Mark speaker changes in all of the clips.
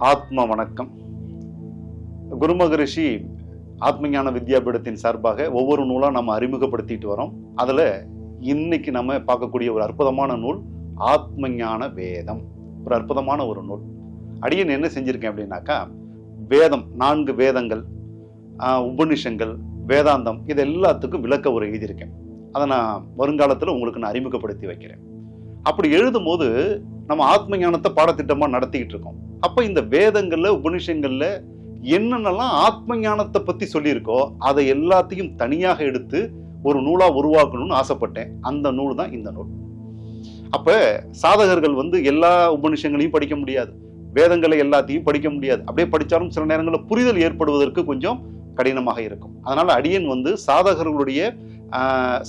Speaker 1: ஆத்ம வணக்கம். குரு மகரிஷி ஆத்மஞான வித்யாபீடத்தின் சார்பாக ஒவ்வொரு நூலாக நம்ம அறிமுகப்படுத்திட்டு வரோம். அதில் இன்னைக்கு நம்ம பார்க்கக்கூடிய ஒரு அற்புதமான நூல் ஆத்மஞான வேதம். ஒரு அற்புதமான ஒரு நூல். அடியன் என்ன செஞ்சிருக்கேன் அப்படின்னாக்கா, வேதம், 4 வேதங்கள், உபநிஷங்கள், வேதாந்தம், இது எல்லாத்துக்கும் விளக்க உரை எழுதியிருக்கேன். அதை நான் வருங்காலத்தில் உங்களுக்கு நான் அறிமுகப்படுத்தி வைக்கிறேன். அப்படி எழுதும் போது நம்ம ஆத்ம ஞானத்தை பாடத்திட்டமா நடத்திக்கிட்டு இருக்கோம். அப்ப இந்த வேதங்கள்ல, உபநிஷங்கள்ல என்னென்னலாம் ஆத்ம ஞானத்தை பத்தி சொல்லியிருக்கோ அதை எல்லாத்தையும் தனியாக எடுத்து ஒரு நூலா உருவாக்கணும்னு ஆசைப்பட்டேன். அந்த நூல் தான் இந்த நூல். அப்ப சாதகர்கள் எல்லா உபநிஷங்களையும் படிக்க முடியாது, வேதங்களை எல்லாத்தையும் படிக்க முடியாது. அப்படியே படிச்சாலும் சில நேரங்களில் புரிதல் ஏற்படுவதற்கு கொஞ்சம் கடினமாக இருக்கும். அதனால அடியன்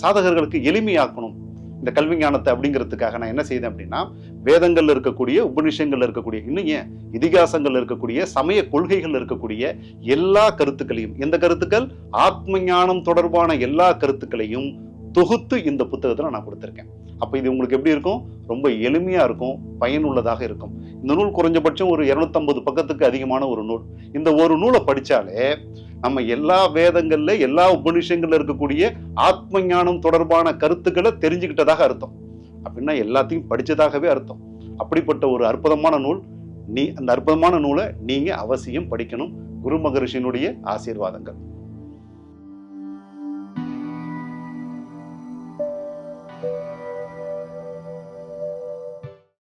Speaker 1: சாதகர்களுக்கு எளிமையாக்கணும் இந்த கல்வி ஞானத்தை அப்படிங்கிறதுக்காக நான் என்ன செய்தேன் அப்படின்னா, வேதங்கள்ல இருக்கக்கூடிய, உபநிஷங்கள்ல இருக்கக்கூடிய, இன்னும் ஏன் இதிகாசங்கள்ல இருக்கக்கூடிய, சமய கொள்கைகள் இருக்கக்கூடிய எல்லா கருத்துக்களையும், எந்த கருத்துக்கள், ஆத்ம ஞானம் தொடர்பான எல்லா கருத்துக்களையும் தொகுத்து இந்த புத்தகத்துல நான் கொடுத்திருக்கேன். அப்ப இது உங்களுக்கு எப்படி இருக்கும்? ரொம்ப எளிமையா இருக்கும், பயனுள்ளதாக இருக்கும். இந்த நூல் குறைஞ்சபட்சம் ஒரு 250 பக்கத்துக்கு அதிகமான ஒரு நூல். இந்த ஒரு நூலை படிச்சாலே நம்ம எல்லா வேதங்கள்ல, எல்லா உபநிஷங்கள்ல இருக்கக்கூடிய ஆத்ம ஞானம் தொடர்பான கருத்துக்களை தெரிஞ்சுக்கிட்டதாக அர்த்தம். அப்படின்னா எல்லாத்தையும் படிச்சதாகவே அர்த்தம். அப்படிப்பட்ட ஒரு அற்புதமான நூல். அந்த அற்புதமான நூலை நீங்க அவசியம் படிக்கணும். குரு மகரிஷியினுடைய ஆசீர்வாதங்கள்.